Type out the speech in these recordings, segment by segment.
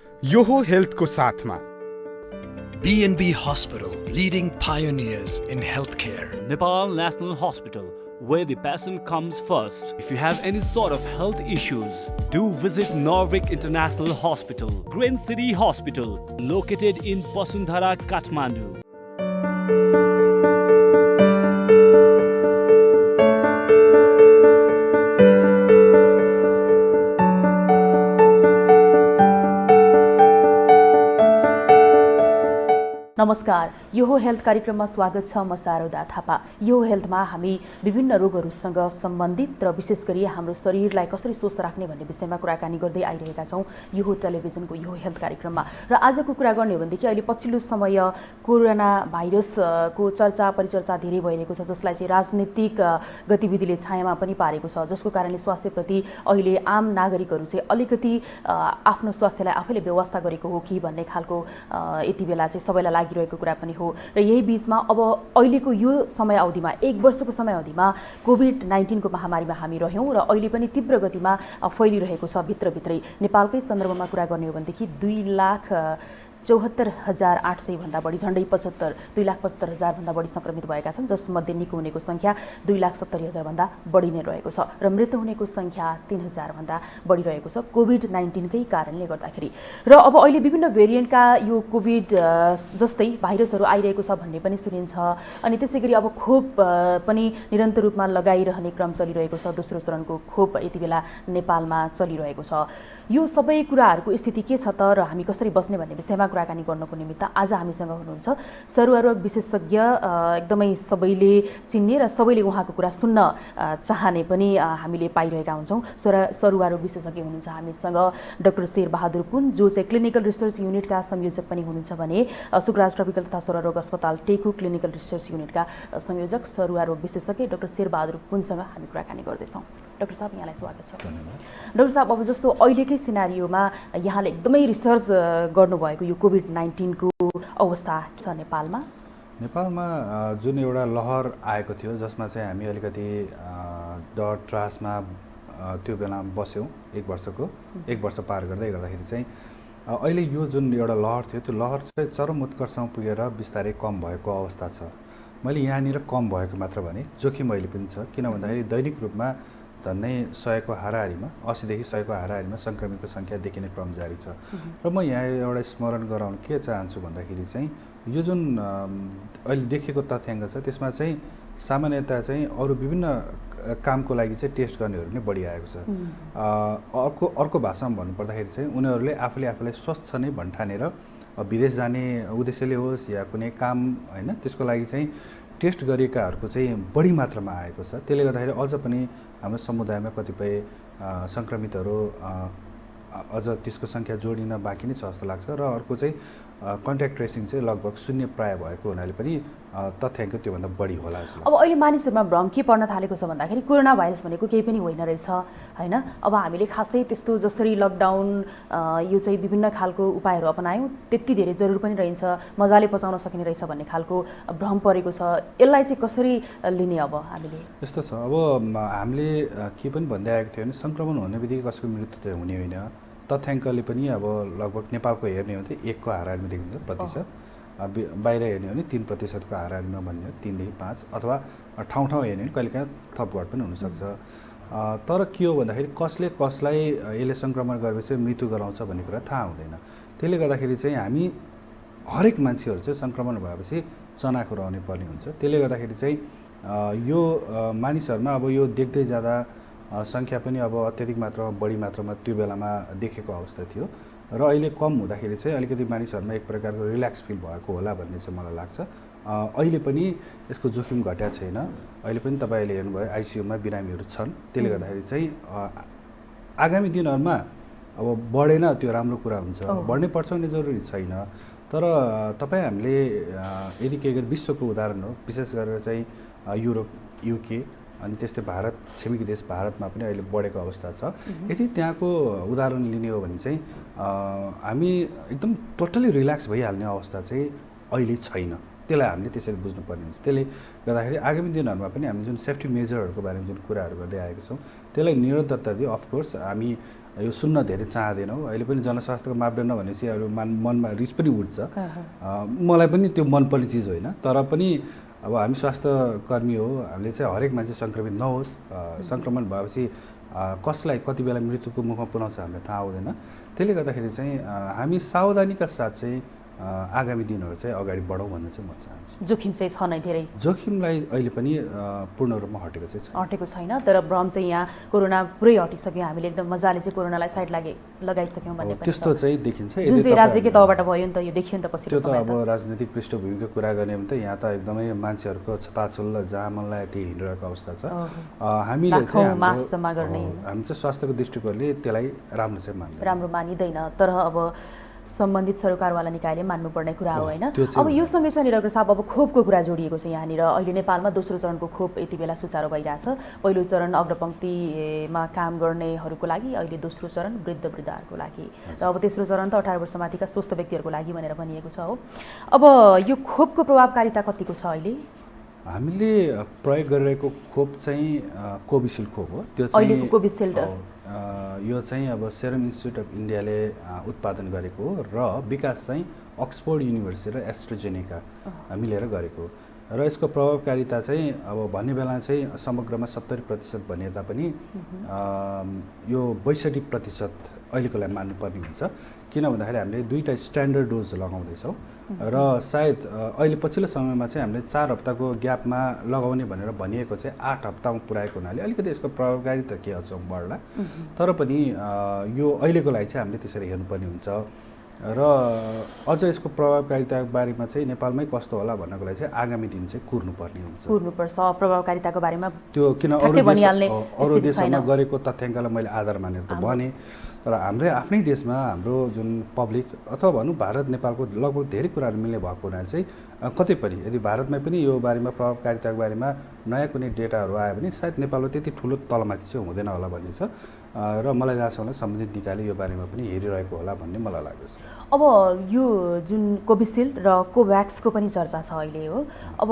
यो हो हेल्थको साथमा B&B Hospital, leading pioneers in healthcare. Nepal National Hospital, where the patient comes first. If you have any sort of health issues, do visit Norvik International Hospital, Green City Hospital, located in Basundhara, Kathmandu. नमस्कार, यो हो health कार्यक्रममा स्वागत छ। म शारदा थापा। यो हेल्थमा हामी विभिन्न रोगहरूसँग सम्बन्धित र विशेष गरी हाम्रो शरीरलाई कसरी स्वस्थ राख्ने भन्ने विषयमा कुराकानी गर्दै आइरहेका छौँ यो हो टेलिभिजनको यो हेल्थ कार्यक्रममा। र आजको कुरा गर्ने हो भनेदेखि अहिले पछिल्लो समय कोरोना भाइरसको चर्चा परिचर्चा धेरै भइरहेको छ, जसलाई चाहिँ राजनीतिक गतिविधिले छायामा पनि पारेको छ, जसको कारणले स्वास्थ्यप्रति अहिले आम नागरिकहरू चाहिँ अलिकति आफ्नो स्वास्थ्यलाई आफैले व्यवस्था गरेको हो कि भन्ने खालको यति बेला चाहिँ सबैलाई लागिरहेको कुरा पनि हो। र यही बीचमा अब अहिलेको यो समय अवधिमा 1 वर्षको समय अवधिमा कोभिड-19 को महामारीमा हामी रह्यौँ र अहिले पनि तीव्र गतिमा फैलिरहेको छ भित्रभित्रै। नेपालकै सन्दर्भमा कुरा गर्ने हो भनेदेखि 2,74,800 भन्दा बढी, झन्डै 2,75,000 भन्दा बढी संक्रमित भएका छन्, जसमध्ये निको हुनेको संख्या 2,70,000 भन्दा बढी नै रहेको छ र मृत्यु हुनेको संख्या 3,000 भन्दा बढी रहेको छ कोभिड-19 कै कारणले गर्दाखेरि। र अब अहिले विभिन्न भेरिएन्टका यो कोभिड जस्तै भाइरसहरू आइरहेको छ भन्ने पनि सुनिन्छ। अनि त्यसैगरी अब खोप पनि निरन्तर रूपमा लगाइरहने क्रम चलिरहेको छ। दोस्रो चरणको खोप यति बेला नेपालमा चलिरहेको छ। यो सबै कुराहरूको स्थिति के छ त र हामी कसरी बस्ने भन्ने विषयमा कुराकानी गर्नको निमित्त आज हामीसँग हुनुहुन्छ सरुवा रोग विशेषज्ञ, एकदमै सबैले चिन्ने र सबैले उहाँको कुरा सुन्न चाहने पनि हामीले पाइरहेका हुन्छौँ। सरुवा रोग विशेषज्ञ हुनुहुन्छ हामीसँग डाक्टर शेरबहादुर पुन, जो चाहिँ क्लिनिकल रिसर्च युनिटका संयोजक पनि हुनुहुन्छ भने सुकराज ट्रपिकल तथा सरुवा रोग अस्पताल टेकु क्लिनिकल रिसर्च युनिटका संयोजक सरुवा रोग विशेषज्ञ डाक्टर शेरबहादुर पुनसँग हामी कुराकानी गर्दैछौँ। डाक्टर साहब, यहाँलाई स्वागत छ। डाक्टर साहब, अब जस्तो अहिलेकै सिनारियोमा यहाँले एकदमै रिसर्च गर्नुभएको यो कोभिड-19 को अवस्था छ नेपालमा जुन एउटा लहर आएको थियो, जसमा चाहिँ हामी अलिकति डर त्रासमा त्यो बेला बस्यौँ। 1 वर्ष पार गर्दाखेरि चाहिँ अहिले यो जुन एउटा लहर थियो, त्यो लहर चाहिँ चरम उत्कर्षमा पुगेर बिस्तारै कम भएको अवस्था छ। मैले यहाँनिर कम भएको मात्र भने, जोखिम अहिले पनि छ। किन भन्दाखेरि दैनिक रूपमा झन्डै 100 को हाराहारीमा, 80 देखि 100 को हाराहारीमा संक्रमितको सङ्ख्या देखिने क्रम जारी छ। र म यहाँ एउटा स्मरण गराउन के चाहन्छु भन्दाखेरि चाहिँ यो जुन अहिले देखेको तथ्याङ्क छ, त्यसमा चाहिँ सामान्यतया चाहिँ अरू विभिन्न कामको लागि चाहिँ टेस्ट गर्नेहरू नै बढी आएको छ। अर्को भाषामा भन्नुपर्दाखेरि चाहिँ उनीहरूले आफूलाई स्वस्थ छ नै भन्ठानेर विदेश जाने उद्देश्यले होस् या कुनै काम होइन, त्यसको लागि चाहिँ टेस्ट गरिएकाहरूको चाहिँ बढी मात्रामा आएको छ। त्यसले गर्दाखेरि अझ पनि हाम्रो समुदायमा कतिपय सङ्क्रमितहरू अझ त्यसको सङ्ख्या जोडिन बाँकी नै छ जस्तो लाग्छ। र अर्को चाहिँ कन्ट्याक्ट ट्रेसिङ चाहिँ लगभग 0 प्राय भएको हुनाले पनि तथ्याङ्क त्योभन्दा बढी होला जस्तो लाग्छ। अब अहिले मानिसहरूमा भ्रम के पर्न थालेको छ भन्दाखेरि कोरोना भाइरस भनेको केही पनि होइन रहेछ होइन। अब हामीले खासै त्यस्तो जसरी लकडाउन यो चाहिँ विभिन्न खालको उपायहरू अपनायौँ, त्यति धेरै जरुर पनि रहन्छ, मजाले पचाउन सकिने रहेछ भन्ने खालको भ्रम परेको छ। यसलाई चाहिँ कसरी लिने अब हामीले? यस्तो छ, अब हामीले के पनि भन्दै आएको थियो भने सङ्क्रमण हुने बित्तिकै कसैको मृत्यु त हुने होइन। तथ्याङ्कले पनि अब लगभग नेपालको हेर्ने हो भने 1 को हाराहारीमा देखिन्छ प्रतिशत, बाहिर हेर्ने हो भने 3% को हाराहारीमा भन्ने हो, 3 देखि 5, अथवा ठाउँ हेर्ने हो भने कहिलेकाहीँ थप घट पनि हुनसक्छ। तर के हो भन्दाखेरि कसले कसलाई यसले सङ्क्रमण गरेपछि मृत्यु गराउँछ भन्ने कुरा थाहा हुँदैन। त्यसले गर्दाखेरि चाहिँ हामी हरेक मान्छेहरू चाहिँ सङ्क्रमण भएपछि चनाखो रहने पर्ने हुन्छ। त्यसले गर्दाखेरि चाहिँ यो मानिसहरूमा अब यो देख्दै जाँदा सङ्ख्या पनि अब अत्यधिक मात्रामा बढी मात्रामा त्यो बेलामा देखेको अवस्था थियो र अहिले कम हुँदाखेरि चाहिँ अलिकति मानिसहरूमा एक प्रकारको रिल्याक्स फिल भएको होला भन्ने चाहिँ मलाई लाग्छ। अहिले पनि यसको जोखिम घटेको छैन। अहिले पनि तपाईँले हेर्नुभयो आइसियुमा बिरामीहरू छन्। त्यसले गर्दाखेरि चाहिँ आगामी दिनहरूमा अब बढेन त्यो राम्रो कुरा हुन्छ, बढ्नै पर्छ भन्ने जरुरी छैन। तर तपाईँ हामीले यदि के गरी विश्वको उदाहरण हो, विशेष गरेर चाहिँ युरोप, युके अनि त्यस्तै भारत, छिमेकी देश भारतमा पनि अहिले बढेको अवस्था छ। यदि त्यहाँको उदाहरण लिने हो भने चाहिँ हामी एकदम टोटली रिल्याक्स भइहाल्ने अवस्था चाहिँ अहिले छैन। त्यसलाई हामीले त्यसरी बुझ्नुपर्ने हुन्छ। त्यसले गर्दाखेरि आगामी दिनहरूमा पनि हामी जुन सेफ्टी मेजरहरूको बारेमा जुन कुराहरू गर्दै आएका छौँ त्यसलाई निरन्तरता दिए अफकोर्स हामी यो सुन्न धेरै चाहँदैनौँ। अहिले पनि जनस्वास्थ्यको मापदण्ड भनेपछि अब मनमा रिस पनि उठ्छ। मलाई पनि त्यो मनपर्ने चिज होइन, तर पनि अब हामी स्वास्थ्य कर्मी हो, हामीले चाहिँ हरेक मान्छे सङ्क्रमित नहोस्। सङ्क्रमण भएपछि कसलाई कति बेला मृत्युको मुखमा पुर्याउँछ हामीलाई थाहा हुँदैन। त्यसले गर्दाखेरि चाहिँ हामी सावधानीका साथ चाहिँ आगामी दिनहरू चाहिँ अगाडि बढौँ भन्न चाहिँ म चाहन्छु। जोखिम चाहिँ छ नै धेरै? जोखिमलाई अहिले पनि पूर्ण रूपमा हटेको चाहिँ छैन। हटेको छैन, तर भ्रम चाहिँ यहाँ कोरोना पुरै हटिसक्यो, हामीले एकदम मजाले चाहिँ कोरोनालाई साइड लगाइसक्यौँ भन्ने पनि त्यस्तो चाहिँ देखिन्छ। जुन चाहिँ राज्यकै तहबाट भयो नि त, यो देखियो नि त पछिल्लो त्यो त अब राजनीतिक पृष्ठभूमिको कुरा गर्ने भने त यहाँ त एकदमै मान्छेहरूको छताछुल्ल जहाँ मन लाग्यो त्यही हिँडिरहेको अवस्था छ। हामीले चाहिँ हामी चाहिँ स्वास्थ्यको दृष्टिकोणले त्यसलाई राम्रो चाहिँ मान्दैन, राम्रो मानिँदैन। तर अब सम्बन्धित सरकारवाला निकायले मान्नुपर्ने कुरा हो होइन। अब यो सँगै सँगै डाक्टर साहब अब खोपको कुरा जोडिएको छ यहाँनिर। अहिले नेपालमा दोस्रो चरणको खोप यति बेला सुचारू भइरहेछ। पहिलो चरण अग्रपङ्क्तिमा काम गर्नेहरूको लागि, अहिले दोस्रो चरण वृद्धहरूको लागि, र अब तेस्रो चरण त 18 वर्षमाथिका स्वस्थ व्यक्तिहरूको लागि भनेर भनिएको छ हो। अब यो खोपको प्रभावकारिता कतिको छ अहिले? हामीले प्रयोग गरिरहेको खोप चाहिँ कोभिसिल्ड खोप हो। त्यो चाहिँ अहिलेको कोभिसिल्ड यो चाहिँ अब सेरम इन्स्टिट्युट अफ इन्डियाले उत्पादन गरेको हो र विकास चाहिँ अक्सफोर्ड युनिभर्सिटी र एस्ट्राजेनेका मिलेर गरेको। र यसको प्रभावकारिता चाहिँ अब भन्ने बेला चाहिँ समग्रमा 70% भने तापनि यो 62% अहिलेको लागि मान्नुपर्ने हुन्छ। किन भन्दाखेरि हामीले 2टा स्ट्यान्डर्ड डोज लगाउँदैछौँ र सायद अहिले पछिल्लो समयमा चाहिँ हामीले 4 हप्ताको ग्यापमा लगाउने भनेर भनिएको चाहिँ 8 हप्तामा पुऱ्याएको हुनाले अलिकति यसको प्रभावकारिता के छ बढ्ला। तर पनि यो अहिलेको लागि चाहिँ हामीले त्यसरी हेर्नुपर्ने हुन्छ। र अझ यसको प्रभावकारिताको बारेमा चाहिँ नेपालमै कस्तो होला भन्नको लागि चाहिँ आगामी दिन चाहिँ कुर्नुपर्छ प्रभावकारिताको बारेमा। त्यो किन अरू देशमा गरेको तथ्याङ्कलाई मैले आधार मानेर त भने, तर हाम्रै आफ्नै देशमा हाम्रो जुन पब्लिक अथवा भनौँ भारत नेपालको लगभग धेरै कुराहरू मिल्ने भएको हुनाले चाहिँ कतै पनि यदि भारतमै पनि यो बारेमा प्रभावकारिताको बारेमा नयाँ कुनै डेटाहरू आयो भने सायद नेपालमा त्यति ठुलो तलमाथि चाहिँ हुँदैन होला भन्ने छ। र मलाई जहाँसम्म सम्बन्धित निकायले यो बारेमा पनि हेरिरहेको होला भन्ने मलाई लाग्दछ। अब यो जुन कोभिसिल्ड र कोभ्याक्सको पनि चर्चा छ अहिले हो। अब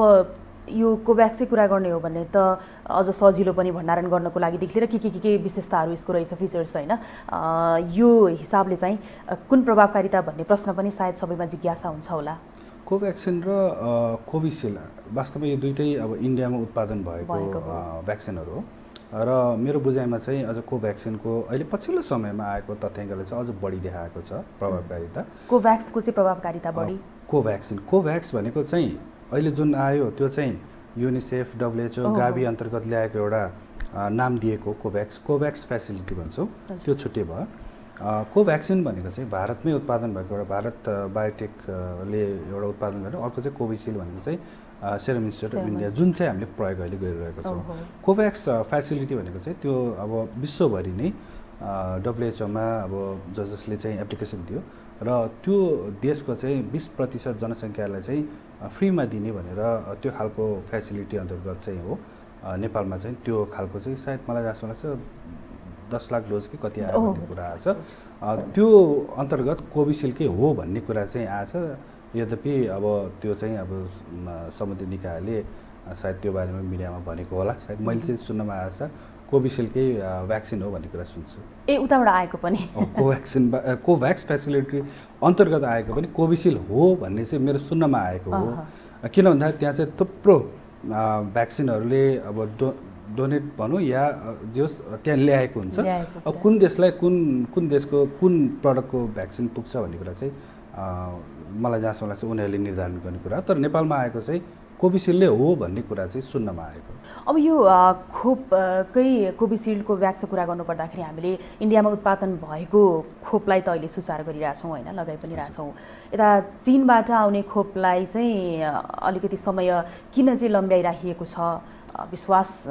यो कोभ्याक्सकै कुरा गर्ने हो भने त अझ सजिलो पनि भण्डारण गर्नको लागिदेखि लिएर के विशेषताहरू यसको रहेछ, फिचर्स होइन, यो हिसाबले चाहिँ कुन प्रभावकारिता भन्ने प्रश्न पनि सायद सबैमा जिज्ञासा हुन्छ होला। कोभ्याक्सिन र कोभिसिल्ड वास्तवमा यो दुइटै अब इन्डियामा उत्पादन भएको भ्याक्सिनहरू हो। र मेरो बुझाइमा चाहिँ अझ कोभ्याक्सिनको अहिले पछिल्लो समयमा आएको तथ्याङ्कले चाहिँ अझ बढी देखाएको छ प्रभावकारिता। कोभ्याक्सको चाहिँ प्रभावकारिता बढी? कोभ्याक्स भनेको चाहिँ अहिले जुन आयो त्यो चाहिँ युनिसेफ WHO गाभी अन्तर्गत ल्याएको एउटा नाम दिएको कोभ्याक्स फेसिलिटी भन्छौँ, त्यो छुट्टै भयो। कोभ्याक्सिन भनेको चाहिँ भारतमै उत्पादन भएको एउटा भारत बायोटेकले एउटा उत्पादन गरेर, अर्को चाहिँ कोभिसिल्ड भनेको चाहिँ सेरम इन्स्टिट्युट अफ इन्डिया जुन चाहिँ हामीले प्रयोग अहिले गरिरहेको छौँ। कोभ्याक्स फेसिलिटी भनेको चाहिँ त्यो अब विश्वभरि नै WHO-मा अब जसले चाहिँ एप्लिकेसन दियो र त्यो देशको चाहिँ 20% जनसङ्ख्यालाई चाहिँ फ्रीमा दिने भनेर त्यो खालको फेसिलिटी अन्तर्गत चाहिँ हो। नेपालमा चाहिँ त्यो खालको चाहिँ सायद मलाई जस्तो लाग्छ 10 लाख डोज कि कति आयो भन्ने कुरा आएछ। त्यो अन्तर्गत कोभिसिल्डकै हो भन्ने कुरा चाहिँ आएछ। यद्यपि अब त्यो चाहिँ अब सम्बन्धित निकायले सायद त्यो बारेमा मिडियामा भनेको होला, सायद मैले चाहिँ सुन्नमा आएछ कोभिसिल्डकै भ्याक्सिन हो भन्ने कुरा सुन्छु। उताबाट आएको पनि कोभ्याक्स फेसिलिटी अन्तर्गत आएको पनि कोभिसिल्ड हो भन्ने चाहिँ मेरो सुन्नमा आएको हो। किन भन्दाखेरि त्यहाँ चाहिँ थुप्रो भ्याक्सिनहरूले अब डोनेट भनौँ या जस त्यहाँ ल्याएको हुन्छ। अब कुन देशलाई कुन देशको कुन प्रडक्टको भ्याक्सिन पुग्छ भन्ने कुरा चाहिँ मलाई जहाँसम्म लाग्छ उनीहरूले निर्धारण गर्ने कुरा। तर नेपालमा आएको चाहिँ कोभिसिल्डले हो भन्ने कुरा चाहिँ सुन्नमा आएको। अब यो खोपकै कोभिसिल्डको भ्याक्सको कुरा गर्नुपर्दाखेरि हामीले इन्डियामा उत्पादन भएको खोपलाई त अहिले सुचार गरिरहेछौँ होइन, लगाइ पनि रहेछौँ। यता चीनबाट आउने खोपलाई चाहिँ अलिकति समय किन चाहिँ लम्ब्याइराखिएको छ? विश्वास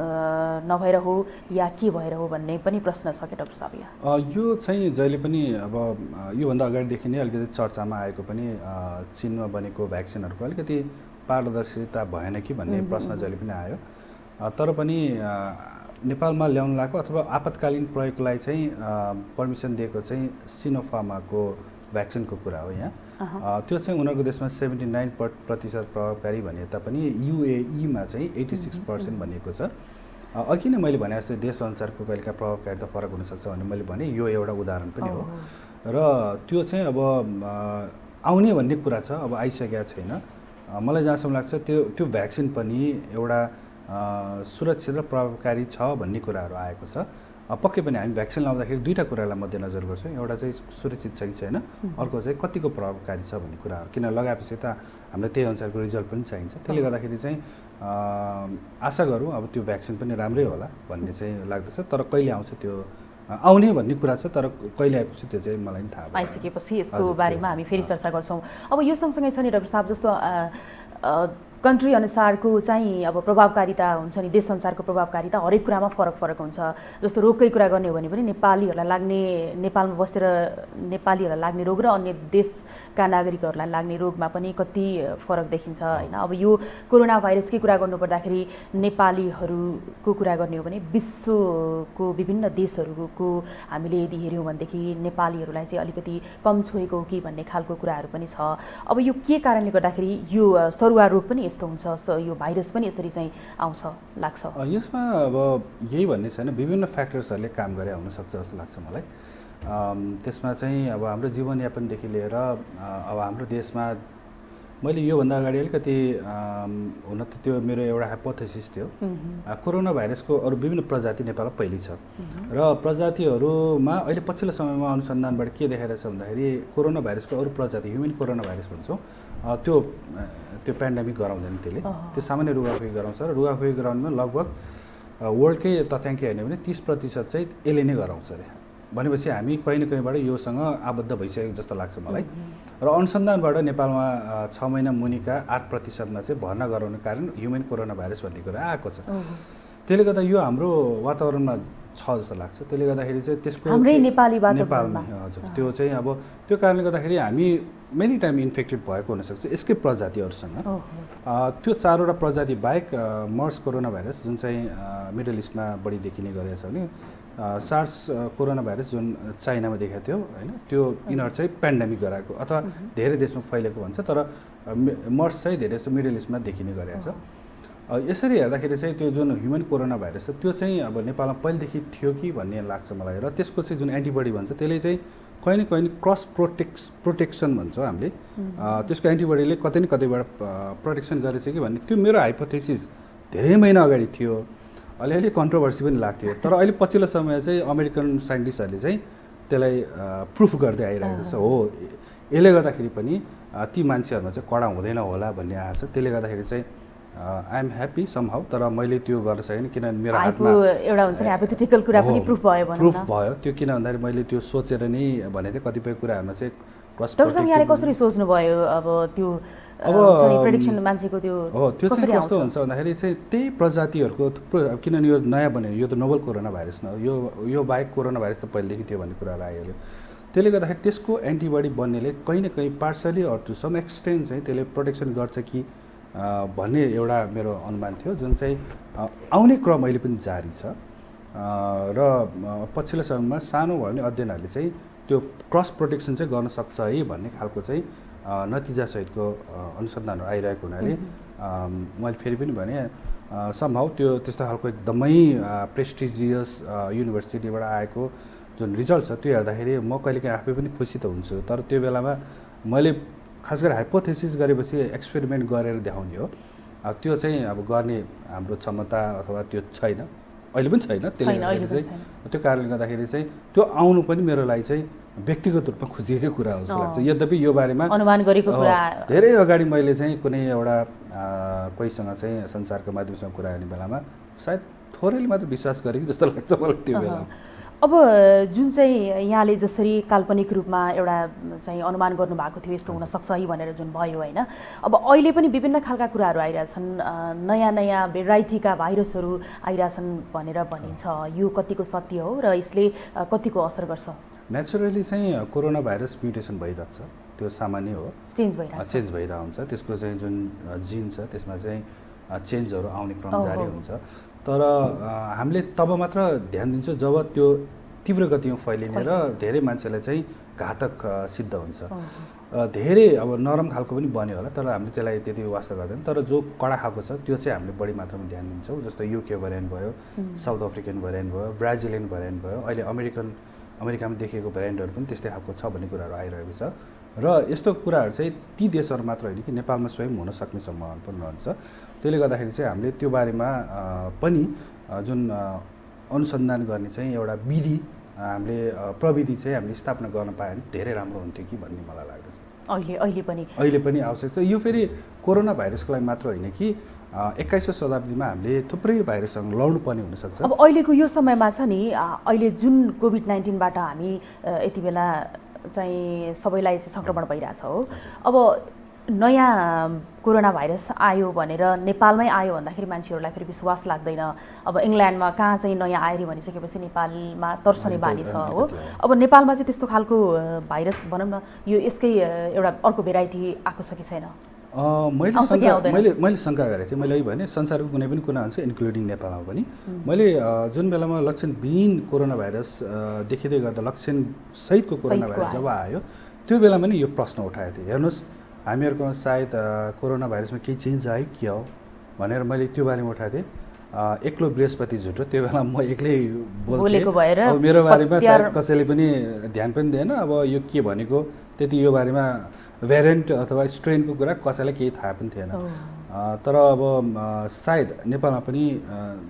नभएर हो या के भएर हो भन्ने पनि प्रश्न छ के डाक्टर साहब यहाँ? यो चाहिँ जहिले पनि अब योभन्दा अगाडिदेखि नै अलिकति चर्चामा आएको पनि चीनमा बनेको भ्याक्सिनहरूको अलिकति पारदर्शिता भएन कि भन्ने प्रश्न जहिले पनि आयो। तर पनि नेपालमा ल्याउन लागेको अथवा आपतकालीन प्रयोगलाई चाहिँ पर्मिसन दिएको चाहिँ सिनोफार्माको भ्याक्सिनको कुरा हो यहाँ। त्यो चाहिँ उनीहरूको देशमा 79% प्रभावकारी भने तापनि UAE-मा चाहिँ 86% भनिएको छ। अघि नै मैले भने जस्तै देशअनुसारको कहिलेका प्रभावकारिता फरक हुनसक्छ भने मैले भने यो एउटा उदाहरण पनि हो र त्यो चाहिँ अब आउने भन्ने कुरा छ, अब आइसकेको छैन। मलाई जहाँसम्म लाग्छ त्यो भ्याक्सिन पनि एउटा सुरक्षित र प्रभावकारी छ भन्ने कुराहरू आएको छ। पक्कै पनि हामी भ्याक्सिन लाउँदाखेरि दुईवटा कुरालाई मध्यनजर गर्छौँ, एउटा चाहिँ सुरक्षित छ कि छैन, अर्को चाहिँ कतिको प्रभावकारी छ भन्ने कुराहरू। किन लगाएपछि त हामीलाई त्यही अनुसारको रिजल्ट पनि चाहिन्छ। त्यसले गर्दाखेरि चाहिँ आशा गरौँ अब त्यो भ्याक्सिन पनि राम्रै होला भन्ने चाहिँ लाग्दछ। तर कहिले आउँछ त्यो आउने भन्ने कुरा छ, तर कहिले आएपछि त्यो चाहिँ मलाई पनि थाहा भयो। आइसकेपछि यसको बारेमा हामी फेरि चर्चा गर्छौँ। अब यो सँगसँगै छ नि डाक्टर साहब, जस्तो कन्ट्री अनुसारको चाहिँ अब प्रभावकारिता हुन्छ नि, देशअनुसारको प्रभावकारिता हरेक कुरामा फरक हुन्छ। जस्तो रोगकै कुरा गर्ने हो भने पनि नेपालमा बसेर नेपालीहरूलाई लाग्ने रोग र अन्य देशका नागरिकहरूलाई लाग्ने रोगमा पनि कति फरक देखिन्छ होइन। अब यो कोरोना भाइरसकै कुरा गर्नुपर्दाखेरि नेपालीहरूको कुरा गर्ने हो भने विश्वको विभिन्न देशहरूको हामीले यदि हेऱ्यौँ भनेदेखि नेपालीहरूलाई चाहिँ अलिकति कम छोएको हो कि भन्ने खालको कुराहरू पनि छ। अब यो के कारणले गर्दाखेरि यो सरुवा रोग पनि यस्तो हुन्छ, यो भाइरस पनि यसरी चाहिँ आउँछ लाग्छ? यसमा अब यही भन्ने छैन, विभिन्न फ्याक्टर्सहरूले काम गरे हुनसक्छ जस्तो लाग्छ मलाई। त्यसमा चाहिँ अब हाम्रो जीवनयापनदेखि लिएर अब हाम्रो देशमा मैले योभन्दा अगाडि अलिकति हुन त त्यो मेरो एउटा हाइपोथेसिस थियो, कोरोना भाइरसको अरू विभिन्न प्रजाति नेपालमा पहिल्यै छ र प्रजातिहरूमा अहिले पछिल्लो समयमा अनुसन्धानबाट के देखाइरहेछ भन्दाखेरि कोरोना भाइरसको अरू प्रजाति ह्युमन कोरोना भाइरस भन्छौँ त्यो पेन्डेमिक गराउँदैन, त्यसले त्यो सामान्य रुगाखोकी गराउँछ र रुगाखोकी गराउनुमा लगभग वर्ल्डकै तथ्याङ्क हेर्ने भने 30% चाहिँ यसले नै गराउँछ अरे। भनेपछि हामी कहीँ न कहीँबाट योसँग आबद्ध भइसकेको जस्तो लाग्छ मलाई। र अनुसन्धानबाट नेपालमा 6 महिना मुनिका 8%मा चाहिँ भर्ना गराउने कारण ह्युमन कोरोना भाइरस भन्ने कुरा आएको छ। त्यसले गर्दा यो हाम्रो वातावरणमा छ जस्तो लाग्छ। त्यसले गर्दाखेरि चाहिँ त्यसको हाम्रै नेपालमा हजुर त्यो चाहिँ अब त्यो कारणले गर्दाखेरि हामी मेनी टाइम इन्फेक्टेड भएको हुनसक्छ यसकै प्रजातिहरूसँग। त्यो 4वटा प्रजाति बाहेक मर्स कोरोना भाइरस जुन चाहिँ मिडल इस्टमा बढी देखिने गरेको छ भने सार्स कोरोना भाइरस जुन चाइनामा देखाएको थियो होइन, त्यो यिनीहरू चाहिँ पेन्डेमिक गराएको अथवा धेरै देशमा फैलेको भन्छ, तर मर्स चाहिँ धेरै जस्तो मिडल इस्टमा देखिने गरेको छ। यसरी हेर्दाखेरि चाहिँ त्यो जुन ह्युमन कोरोना भाइरस छ त्यो चाहिँ अब नेपालमा पहिलेदेखि थियो कि भन्ने लाग्छ मलाई। र त्यसको चाहिँ जुन एन्टिबडी भन्छ त्यसले चाहिँ कहीँ न कहीँ क्रस प्रोटेक्सन भन्छौँ हामीले, त्यसको एन्टिबडीले कतै न कतैबाट प्रोटेक्सन गरेछ कि भन्ने त्यो मेरो हाइपोथेसिस धेरै महिना अगाडि थियो। अलिअलि कन्ट्रोभर्सी पनि लाग्थ्यो, तर अहिले पछिल्लो समय चाहिँ अमेरिकन साइन्टिस्टहरूले चाहिँ त्यसलाई प्रुफ गर्दै आइरहेको छ। हो, यसले गर्दाखेरि पनि ती मान्छेहरूमा चाहिँ कडा हुँदैन होला भन्ने आएको छ। त्यसले गर्दाखेरि चाहिँ आई एम ह्याप्पी समहाउ, तर मैले त्यो गर्न सकेन किनभने मेरो हातमा एउटा हुन्छ नि हाइपोथेटिकल कुरा पनि प्रुफ भयो त्यो किन भन्दाखेरि मैले त्यो सोचेर नै भनेको थिएँ कतिपय कुराहरूमा चाहिँ डाक्टर साहब यहाँले कसरी सोच्नुभयो अब त्यो प्रेडिक्सन मान्छेको त्यो हो त्यो चाहिँ कस्तो हुन्छ भन्दाखेरि चाहिँ त्यही प्रजातिहरूको थुप्रो किनभने यो नयाँ बन्यो, यो त नोभल कोरोना भाइरस न, यो बाहेक कोरोना भाइरस त पहिलेदेखि थियो भन्ने कुराहरू आइहाल्यो। त्यसले गर्दाखेरि त्यसको एन्टिबडी बन्नेले कहीँ न कहीँ partially or to some extent चाहिँ त्यसले प्रोटेक्सन गर्छ कि भन्ने एउटा मेरो अनुमान थियो, जुन चाहिँ आउने क्रम अहिले पनि जारी छ। र पछिल्लो समयमा सानो भयो भने अध्ययनहरूले चाहिँ त्यो क्रस प्रोटेक्सन चाहिँ गर्न सक्छ है भन्ने खालको चाहिँ नतिजासहितको अनुसन्धानहरू आइरहेको हुनाले मैले फेरि पनि भने समहाउ त्यो त्यस्तो खालको एकदमै प्रेस्टिजियस युनिभर्सिटीबाट आएको जुन रिजल्ट छ त्यो हेर्दाखेरि म कहिलेकाहीँ आफै पनि खुसी त हुन्छु, तर त्यो बेलामा मैले खास गरी हाइपोथेसिस गरेपछि एक्सपेरिमेन्ट गरेर देखाउने हो, त्यो चाहिँ अब गर्ने हाम्रो क्षमता अथवा त्यो छैन, अहिले पनि छैन। त्यसले गर्दाखेरि चाहिँ त्यो कारणले गर्दाखेरि चाहिँ त्यो आउनु पनि मेरो लागि चाहिँ व्यक्तिगत रूपमा खुसीकै कुरा हो जस्तो लाग्छ। यद्यपि यो बारेमा अनुमान गरेको कुरा धेरै अगाडि मैले चाहिँ कुनै एउटा कोहीसँग चाहिँ संसारको माध्यमसँग कुरा गर्ने बेलामा सायद थोरैले मात्र विश्वास गरेको जस्तो लाग्छ मलाई त्यो बेला। अब जुन चाहिँ यहाँले जसरी काल्पनिक रूपमा एउटा चाहिँ अनुमान गर्नुभएको थियो यस्तो हुनसक्छ है भनेर जुन भयो होइन, अब अहिले पनि विभिन्न खालका कुराहरू आइरहेछन्, नयाँ नयाँ भेराइटीका भाइरसहरू आइरहेछन् भनेर भनिन्छ। यो कतिको सत्य हो र यसले कतिको असर गर्छ? नेचुरली चाहिँ कोरोना भाइरस म्युटेसन भइरहेको छ, त्यो सामान्य हो, चेन्ज भइरहेको हुन्छ। त्यसको चाहिँ जुन जिन छ त्यसमा चाहिँ चेन्जहरू आउने क्रम जारी हुन्छ। तर हामीले तब मात्र ध्यान दिन्छौँ जब त्यो तीव्र गतिमा फैलिने र धेरै मान्छेलाई चाहिँ घातक सिद्ध हुन्छ। धेरै अब नरम खालको पनि बन्यो होला, तर हामीले त्यसलाई त्यति वास्ता गर्दैन। तर जो कडा खालको छ त्यो चाहिँ हामीले बढी मात्रामा ध्यान दिन्छौँ। जस्तो युके भेरिएन्ट भयो, साउथ अफ्रिकन भेरिएन्ट भयो, ब्राजिलियन भेरिएन्ट भयो, अहिले अमेरिकामा देखिएको भेरिएन्टहरू पनि त्यस्तै खालको छ भन्ने कुराहरू आइरहेको छ। र यस्तो कुराहरू चाहिँ ती देशहरू मात्र होइन कि नेपालमा स्वयं हुन सक्ने सम्भावना पनि रहन्छ। त्यसले गर्दाखेरि चाहिँ हामीले त्यो बारेमा पनि जुन अनुसन्धान गर्ने चाहिँ एउटा विधि हामीले प्रविधि चाहिँ हामीले स्थापना गर्न पाए भने धेरै राम्रो हुन्थ्यो कि भन्ने मलाई लाग्दछ। अहिले पनि आवश्यक छ। यो फेरि कोरोना भाइरसको लागि मात्र होइन कि 21औं शताब्दीमा हामीले थुप्रै भाइरससँग लड्नु पर्ने हुनसक्छ। अब अहिलेको यो समयमा छ नि, अहिले जुन कोभिड-19बाट हामी यति बेला चाहिँ सबैलाई चाहिँ सङ्क्रमण भइरहेछ हो। अब नयाँ कोरोना भाइरस आयो भनेर नेपालमै आयो भन्दाखेरि मान्छेहरूलाई फेरि विश्वास लाग्दैन। अब इङ्ल्यान्डमा कहाँ चाहिँ नयाँ आयो भनिसकेपछि नेपालमा तर्सने बानी छ हो। अब नेपालमा चाहिँ त्यस्तो खालको भाइरस भनौँ न, यो यसकै एउटा अर्को भेराइटी आएको छ कि छैन? मैले शङ्का गरेको थिएँ। मैले भने संसारको कुनै पनि कुना हुन्छ इन्क्लुडिङ नेपालमा पनि। मैले जुन बेलामा लक्षणविहीन कोरोना भाइरस देखिँदै गर्दा लक्षणसहितको कोरोना भाइरस जब आयो त्यो बेलामा नि यो प्रश्न उठाएको थिएँ, हेर्नुहोस् हामीहरूकोमा सायद कोरोना भाइरसमा केही चेन्ज आयो कि हो भनेर मैले त्यो बारेमा उठाएको थिएँ। एक्लो बृहस्पति झुटो, त्यो बेला म एक्लै बोलेको भएर अब मेरो बारेमा सायद कसैले पनि ध्यान पनि दिएन। अब यो के भनेको त्यति यो बारेमा भेरिएन्ट अथवा स्ट्रेनको कुरा कसैलाई केही थाहा पनि थिएन। तर अब सायद नेपालमा पनि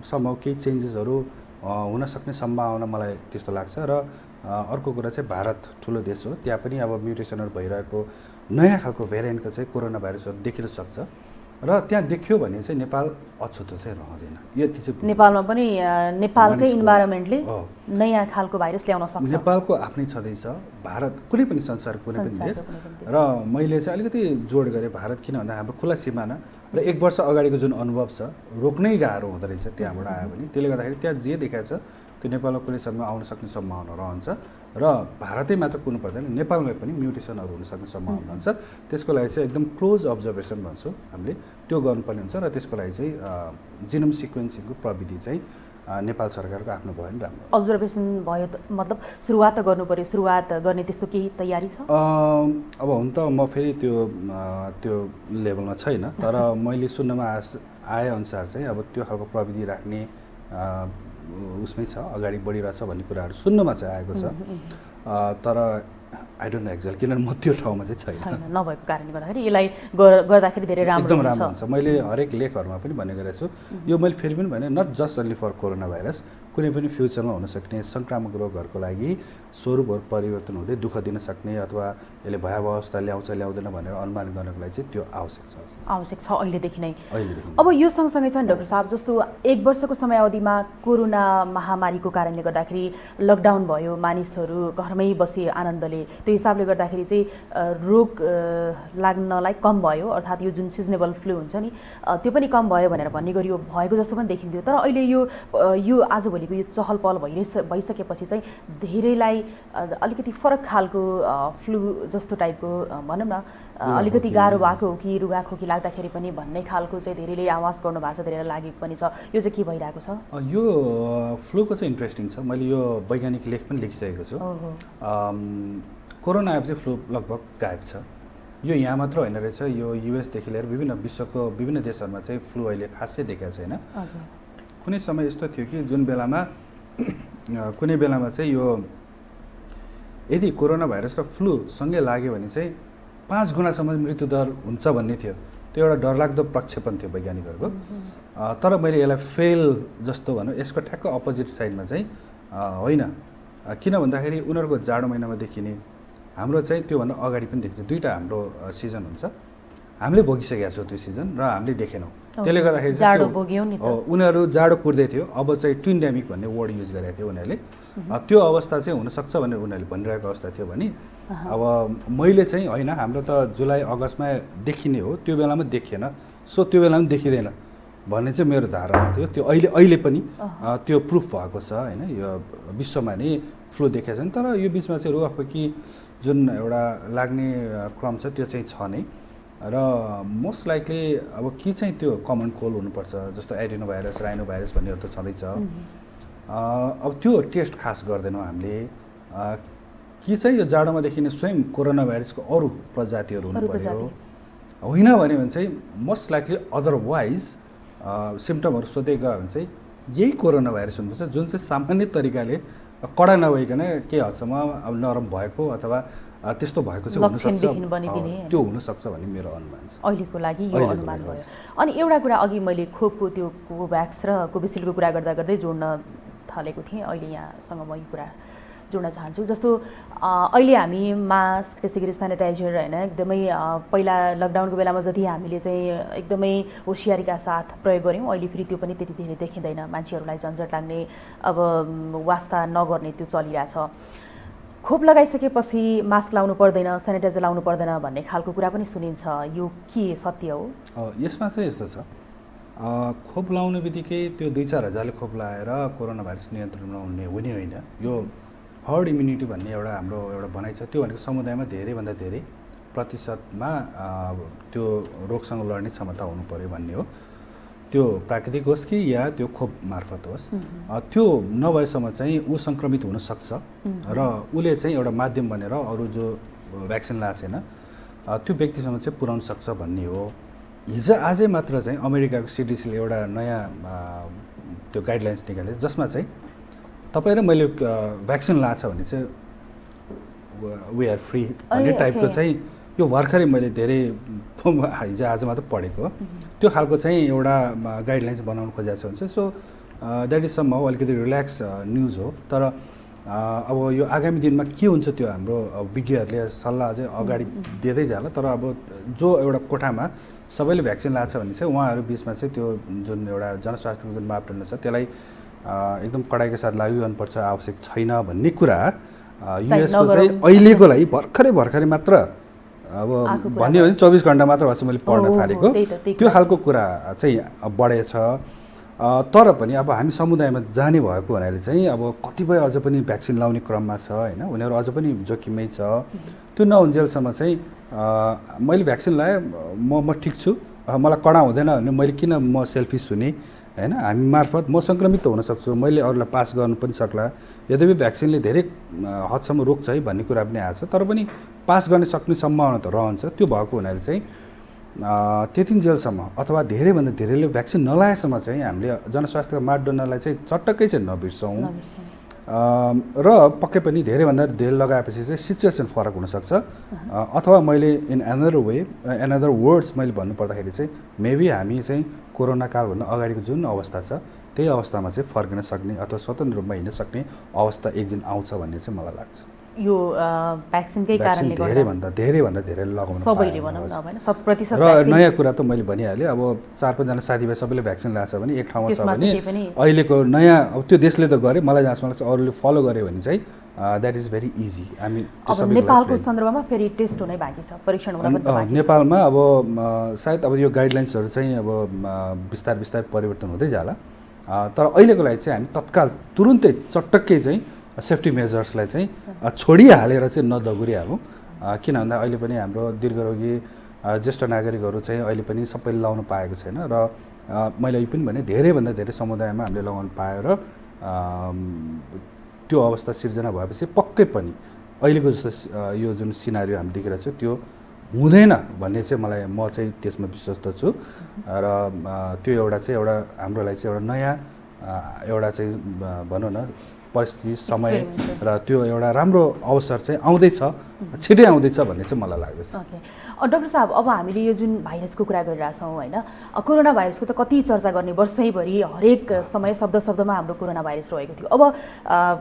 सम्भव केही चेन्जेसहरू हुन सक्ने सम्भावना मलाई त्यस्तो लाग्छ। र अर्को कुरा चाहिँ भारत ठुलो देश हो, त्यहाँ पनि अब म्युटेसनहरू भइरहेको नयाँ खालको भेरिएन्टको चाहिँ कोरोना भाइरसहरू देखिन सक्छ। र त्यहाँ देखियो भने चाहिँ नेपाल अछुतो चाहिँ रहँदैन। यति चाहिँ नेपालमा पनि नेपालकै इन्भाइरोमेन्टले नयाँ खालको भाइरस ल्याउन सक्छ। नेपालको आफ्नै छँदैछ, भारत कुनै पनि संसारको कुनै पनि देश। र मैले चाहिँ अलिकति जोड गरेँ भारत किन भन्दा हाम्रो खुला सिमाना र 1 वर्ष अगाडिको जुन अनुभव छ रोक्नै गाह्रो हुँदो रहेछ त्यहाँबाट आयो भने। त्यसले गर्दाखेरि त्यहाँ जे देखाएको छ त्यो नेपालमा कुनै समयमा आउन सक्ने सम्भावना रहन्छ। र भारतै मात्र कुर्नु पर्दैन, नेपालमै पनि म्युटेसनहरू हुन सक्ने सम्भावना हुन्छ। त्यसको लागि चाहिँ एकदम क्लोज अब्जर्भेसन भन्छौँ हामीले, त्यो गर्नुपर्ने हुन्छ। र त्यसको लागि चाहिँ जिनोम सिक्वेन्सिङको प्रविधि चाहिँ नेपाल सरकारको आफ्नो भयो भने राम्रो। अब्जर्भेसन भयो मतलब सुरुवात त गर्नु पर्यो, सुरुवात गर्ने त्यस्तो केही तयारी छ? अब हुन त म फेरि त्यो लेभलमा छैन, तर मैले सुन्नमा आएअनुसार चाहिँ अब त्यो खालको प्रविधि राख्ने उसमै छ, अगाडि बढिरहेछ भन्ने कुराहरू सुन्नमा चाहिँ आएको छ। तर आई डोन्ट नो एक्ज्याक्ट, किनभने म त्यो ठाउँमा चाहिँ छैन। नभएको कारणले गर्दाखेरि यसलाई गर्दाखेरि धेरै राम्रो एकदम राम्रो हुन्छ। मैले हरेक लेखहरूमा पनि भन्ने गरेको छु, यो मैले फेरि पनि भने not just only for corona virus, कुनै पनि फ्युचरमा हुन सक्ने सङ्क्रामक रोगहरूको लागि स्वरूपहरू परिवर्तन हुँदै दुःख दिन सक्ने अथवा यसले भयावह अवस्था ल्याउँछ ल्याउँदैन भनेर अनुमान गर्नको लागि चाहिँ त्यो आवश्यक छ अहिलेदेखि नै। अब यो सँगसँगै छ नि डाक्टर साहब, जस्तो 1 वर्षको समयावधिमा कोरोना महामारीको कारणले गर्दाखेरि लकडाउन भयो, मानिसहरू घरमै बसे आनन्दले, त्यो हिसाबले गर्दाखेरि चाहिँ रोग लाग्नलाई कम भयो, अर्थात् यो जुन सिजनेबल फ्लू हुन्छ नि त्यो पनि कम भयो भनेर भन्ने गरियो, भएको जस्तो पनि देखिन्थ्यो। तर अहिले यो आजभोलिको यो चहल पहल भइसकेपछि चाहिँ धेरैलाई अलिकति फरक खालको फ्लू जस्तो टाइपको भनौँ न अलिकति गाह्रो भएको हो कि रुगाखोकी लाग्दाखेरि पनि भन्ने खालको चाहिँ धेरैले आवाज गर्नु भएको छ, धेरैलाई लागेको पनि छ। यो चाहिँ के भइरहेको छ? यो फ्लूको चाहिँ इन्ट्रेस्टिङ छ। मैले यो वैज्ञानिक लेख पनि लेखिसकेको छु। कोरोना आएपछि फ्लू लगभग गायब छ। यो यहाँ मात्र होइन रहेछ, यो युएसदेखि लिएर विश्वको विभिन्न देशहरूमा चाहिँ फ्लू अहिले खासै देखाएको छैन। कुनै समय यस्तो थियो कि जुन बेलामा कुनै बेलामा चाहिँ यो यदि कोरोना भाइरस र फ्लू सँगै लाग्यो भने चाहिँ 5 गुणासम्म मृत्युदर हुन्छ भन्ने थियो। त्यो एउटा डरलाग्दो प्रक्षेपण थियो वैज्ञानिकहरूको। तर मैले यसलाई फेल जस्तो भनौँ, यसको ठ्याक्क अपोजिट साइडमा चाहिँ होइन। किन भन्दाखेरि उनीहरूको जाडो महिनामा देखिने, हाम्रो चाहिँ त्योभन्दा अगाडि पनि देखिन्छ। दुईवटा हाम्रो सिजन हुन्छ, हामीले भोगिसकेका छौँ त्यो सिजन र हामीले देखेनौँ। त्यसले गर्दाखेरि उनीहरू जाडो कुर्दै थियो। अब चाहिँ ट्विन्डेमिक भन्ने वर्ड युज गरेको थियो उनीहरूले। त्यो अवस्था चाहिँ हुनसक्छ भनेर उनीहरूले भनिरहेको अवस्था थियो भने अब मैले चाहिँ होइन, हाम्रो त जुलाई अगस्तमा देखिने हो, त्यो बेलामा देखिएन, सो त्यो बेलामा देखिँदैन भन्ने चाहिँ मेरो धारणा थियो। त्यो अहिले पनि त्यो प्रुफ भएको छ होइन, यो विश्वमा नै फ्लू देखेको छ। तर यो बिचमा चाहिँ रुगाखोकी जुन एउटा लाग्ने क्रम छ त्यो चाहिँ छ नै। र मोस्ट लाइकली अब के चाहिँ त्यो कमन कोल्ड हुनुपर्छ, जस्तो एडिनो भाइरस, राइनो भाइरस भन्नेहरू त छँदैछ। अब त्यो टेस्ट खास गर्दैनौँ हामीले। कि चाहिँ यो जाडोमा देखिने स्वयं कोरोना भाइरसको अरू प्रजातिहरू हुनु अरू पर्यो प्रजाति। होइन भने चाहिँ मोस्ट लाइकली अदरवाइज सिम्टमहरू सोध्दै गयो भने चाहिँ यही कोरोना भाइरस हुनुपर्छ जुन चाहिँ सामान्य तरिकाले कडा नभइकन केही हदसम्म अब नरम भएको अथवा त्यस्तो भएको चाहिँ लक्षणदेखि बनिदिने हुनसक्छ त्यो हुनसक्छ भन्ने मेरो अनुमान छ अहिलेको लागि यो अहिलेको अनुमान लागि भयो। अनि एउटा कुरा अघि मैले खोपको त्यो कोभ्याक्स र कोभिसिल्डको कुरा गर्दा गर्दै जोड्न थालेको थिएँ, अहिले यहाँसँग म यो कुरा जोड्न चाहन्छु। जस्तो अहिले हामी मास्क त्यसै गरी सेनिटाइजर होइन एकदमै पहिला लकडाउनको बेलामा जति हामीले चाहिँ एकदमै होसियारीका साथ प्रयोग गऱ्यौँ, अहिले फेरि त्यो पनि त्यति धेरै देखिँदैन। मान्छेहरूलाई झन्झट लाग्ने, अब वास्ता नगर्ने त्यो चलिरहेछ। खोप लगाइसकेपछि मास्क लाउनु पर्दैन, सेनिटाइजर लाउनु पर्दैन भन्ने खालको कुरा पनि सुनिन्छ, यो के सत्य हो? यसमा चाहिँ यस्तो छ, खोप लाउने बित्तिकै त्यो 2-4 हजारले खोप लगाएर कोरोना भाइरस नियन्त्रणमा हुने होइन। यो हर्ड इम्युनिटी भन्ने हाम्रो एउटा भनाइ छ, त्यो भनेको समुदायमा धेरैभन्दा धेरै प्रतिशतमा त्यो रोगसँग लड्ने क्षमता हुनु पर्यो भन्ने हो। त्यो प्राकृतिक होस् कि या त्यो खोप मार्फत होस्, त्यो नभएसम्म चाहिँ ऊ सङ्क्रमित हुनसक्छ र उसले चाहिँ एउटा माध्यम बनेर अरू जो भ्याक्सिन लगाएको छैन त्यो व्यक्तिसम्म चाहिँ पुर्याउन सक्छ भन्ने हो। हिजो आजै मात्र चाहिँ अमेरिकाको CDCले एउटा नयाँ त्यो गाइडलाइन्स निकाले जसमा चाहिँ तपाईँ र मैले भ्याक्सिन लगाएको छ भने चाहिँ वी आर फ्री भन्ने टाइपको चाहिँ यो भर्खरै मैले धेरै हिजो आज मात्र पढेको त्यो खालको चाहिँ एउटा गाइडलाइन्स बनाउनु खोजेको छ हुन्छ। सो द्याट इज सम अलिकति रिल्याक्स न्युज हो। तर अब यो आगामी दिनमा के हुन्छ त्यो हाम्रो विज्ञहरूले सल्लाह अझै अगाडि दिँदै जाला। तर अब जो एउटा कोठामा सबैले भ्याक्सिन लगाएको छ भने चाहिँ उहाँहरू बिचमा चाहिँ त्यो जुन एउटा जनस्वास्थ्यको जुन मापदण्ड छ त्यसलाई एकदम कडाइको साथ लागू गर्नुपर्छ आवश्यक छैन भन्ने कुरा युएसको चाहिँ अहिलेको लागि भर्खरै मात्र अब भन्यो भने 24 घण्टा मात्र भएछ मैले पढ्न थालेको त्यो खालको कुरा चाहिँ बढेछ। तर पनि अब हामी समुदायमा जाने भएको हुनाले चाहिँ अब कतिपय अझ पनि भ्याक्सिन लाउने क्रममा छ होइन, उनीहरू अझ पनि जोखिमै छ। त्यो नहुन्जेलसम्म चाहिँ मैले भ्याक्सिन लगाएँ म ठिक छु, मलाई कडा हुँदैन भने मैले किन म सेल्फिस हुने होइन। हामी मार्फत म सङ्क्रमित त हुनसक्छु, मैले अरूलाई पास गर्नु पनि सक्ला। यद्यपि भ्याक्सिनले धेरै हदसम्म रोक्छ है भन्ने कुरा पनि आएको छ, तर पनि पास गर्न सक्ने सम्भावना त रहन्छ। त्यो भएको हुनाले चाहिँ त्यतिन्जेलसम्म अथवा धेरैभन्दा धेरैले भ्याक्सिन नलाएसम्म चाहिँ हामीले जनस्वास्थ्यको मापदण्डलाई चाहिँ चटक्कै चाहिँ नबिर्सौँ। र पक्कै पनि धेरैभन्दा धेरै लगाएपछि चाहिँ सिचुएसन फरक हुनसक्छ। अथवा मैले इन एनदर वर्ड्स मैले भन्नुपर्दाखेरि चाहिँ मेबी हामी चाहिँ कोरोना कालभन्दा अगाडिको जुन अवस्था छ त्यही अवस्थामा चाहिँ फर्किन सक्ने अथवा स्वतन्त्र रूपमा हिँड्न सक्ने अवस्था एक दिन आउँछ भन्ने चाहिँ मलाई लाग्छ। यो भ्याक्सिनकै कारणले धेरैभन्दा धेरै लगाउनु सबैले भनौँ न हैन, 100% र नयाँ कुरा त मैले भनिहालेँ। अब 4-5 जना साथीभाइ सबैले भ्याक्सिन लगाएको छ भने एक ठाउँमा छ भने अहिलेको नयाँ अब त्यो देशले त गरे, मलाई जहाँसम्म लाग्छ अरूले फलो गर्यो भने चाहिँ द्याट इज भेरी इजी। हामी अब नेपालको सन्दर्भमा फेरि टेस्ट हुनै बाँकी छ, परीक्षण हुन पनि बाँकी छ। नेपालमा अब सायद अब यो गाइडलाइन्सहरू चाहिँ अब बिस्तार परिवर्तन हुँदै जाला। तर अहिलेको लागि चाहिँ हामी तत्काल तुरुन्तै चटक्कै चाहिँ सेफ्टी मेजर्सलाई चाहिँ छोडिहालेर चाहिँ नदगुरिहालौँ। किन भन्दा अहिले पनि हाम्रो दीर्घरोगी ज्येष्ठ नागरिकहरू चाहिँ अहिले पनि सबैले लगाउनु पाएको छैन र मैले पनि भने धेरैभन्दा धेरै समुदायमा हामीले लगाउनु पायो र त्यो अवस्था सिर्जना भएपछि पक्कै पनि अहिलेको जस्तो यो जुन सिनारियो हामी देखिरहेको छ त्यो हुँदैन भन्ने चाहिँ म चाहिँ त्यसमा विश्वस्त छु। र त्यो एउटा हाम्रो लागि चाहिँ एउटा नयाँ एउटा चाहिँ भनौँ न परिस्थिति समय र त्यो एउटा राम्रो अवसर चाहिँ आउँदैछ, छिटै आउँदैछ भन्ने चाहिँ मलाई लाग्दछ। डाक्टर साहब, अब हामीले यो जुन भाइरसको कुरा गरिरहेछौँ होइन, कोरोना भाइरसको त कति चर्चा गर्ने, वर्षैभरि हरेक समय शब्दमा हाम्रो कोरोना भाइरस रहेको थियो। अब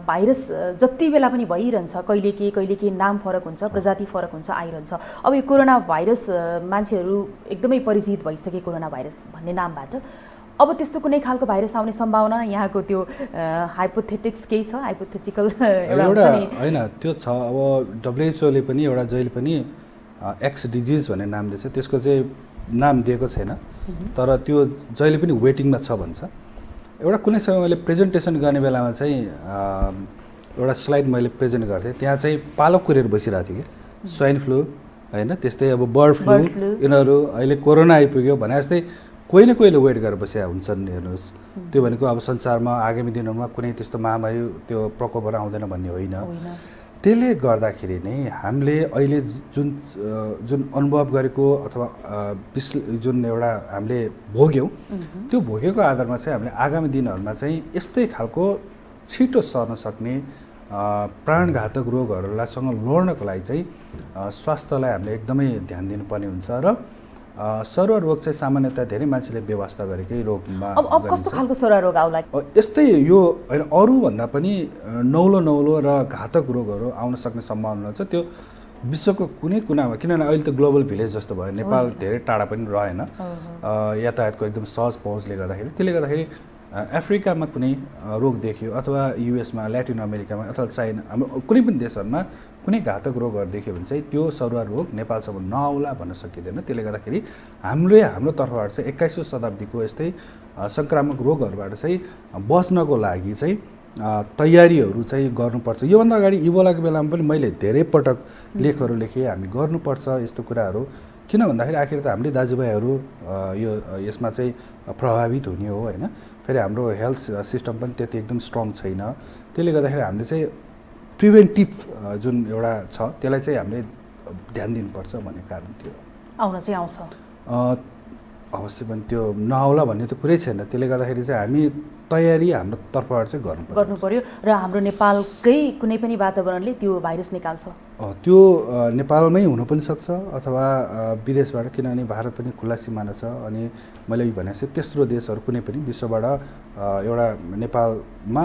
भाइरस जति बेला पनि भइरहन्छ, कहिले के नाम फरक हुन्छ, प्रजाति फरक हुन्छ, आइरहन्छ। अब यो कोरोना भाइरस मान्छेहरू एकदमै परिचित भइसके कोरोना भाइरस भन्ने नामबाट, अब त्यस्तो कुनै खालको भाइरस आउने सम्भावना यहाँको त्यो हाइपोथेटिक्स केही छ? हाइपोथेटिकल एउटा होइन त्यो छ। अब WHO ले पनि एउटा जहिले पनि एक्स डिजिज भन्ने नाम दिएछ, त्यसको चाहिँ नाम दिएको छैन, तर त्यो जहिले पनि वेटिङमा छ भन्छ। एउटा कुनै समय मैले प्रेजेन्टेसन गर्ने बेलामा चाहिँ एउटा स्लाइड मैले प्रेजेन्ट गर्थेँ, त्यहाँ चाहिँ पालो कुरेर बसिरहेको थियो कि स्वाइन फ्लू होइन, त्यस्तै अब बर्ड फ्लू, यिनीहरू अहिले कोरोना आइपुग्यो भने जस्तै कोही न कोहीले वेट गरेर बसेका हुन्छन्। हेर्नुहोस्, त्यो भनेको अब संसारमा आगामी दिनहरूमा कुनै त्यस्तो महामारी त्यो प्रकोपहरू आउँदैन भन्ने होइन। त्यसले गर्दाखेरि नै हामीले अहिले जुन अनुभव गरेको अथवा जुन एउटा हामीले भोग्यौँ त्यो भोगेको आधारमा चाहिँ हामीले आगामी दिनहरूमा चाहिँ यस्तै खालको छिटो सर्न सक्ने प्राणघातक रोगहरूलाईसँग लड्नको लागि चाहिँ स्वास्थ्यलाई हामीले एकदमै ध्यान दिनुपर्ने हुन्छ र सरुवा रोग चाहिँ सामान्यतया धेरै मान्छेले व्यवस्था गरेकै रोगमा अब कस्तो खालको सरुवा रोग आउला? यस्तै यो होइन अरूभन्दा पनि नौलो र घातक रोगहरू आउन सक्ने सम्भावना छ। त्यो विश्वको कुनै कुनामा, किनभने अहिले त ग्लोबल भिलेज जस्तो भयो, नेपाल धेरै टाढा पनि रहेन यातायातको एकदम सहज पहुँचले गर्दाखेरि। त्यसले गर्दाखेरि अफ्रिकामा कुनै रोग देखियो अथवा युएसमा, ल्याटिन अमेरिकामा अथवा चाइना, हाम्रो कुनै पनि देशहरूमा कुनै घातक रोगहरू देख्यो भने चाहिँ त्यो सरुवा रोग नेपालसम्म नआउला भन्न सकिँदैन। त्यसले गर्दाखेरि हाम्रो तर्फबाट चाहिँ 21औं शताब्दीको यस्तै सङ्क्रामक रोगहरूबाट चाहिँ बच्नको लागि चाहिँ तयारीहरू चाहिँ गर्नुपर्छ। योभन्दा अगाडि इबोलाको बेलामा पनि मैले धेरै पटक लेखहरू लेखेँ, हामी गर्नुपर्छ यस्तो कुराहरू। किन भन्दाखेरि आखिर त हामीले दाजुभाइहरू यसमा चाहिँ प्रभावित हुने हो होइन। फेरि हाम्रो हेल्थ सिस्टम पनि त्यति एकदम स्ट्रङ छैन। त्यसले गर्दाखेरि हामीले चाहिँ प्रिभेन्टिभ जुन एउटा छ त्यसलाई चाहिँ हामीले ध्यान दिनुपर्छ भन्ने कारण थियो। आउन चाहिँ आउँछ अवश्य पनि, त्यो नआउला भन्ने त कुरै छैन। त्यसले गर्दाखेरि चाहिँ हामी तयारी हाम्रो तर्फबाट चाहिँ गर्नु पर्यो र हाम्रो नेपालकै कुनै पनि वातावरणले त्यो भाइरस निकाल्छ। त्यो नेपालमै हुन पनि सक्छ अथवा विदेशबाट, किनभने भारत पनि खुल्ला सिमाना छ। अनि मैले भने जस्तै तेस्रो देशहरू कुनै पनि विश्वबाट एउटा नेपालमा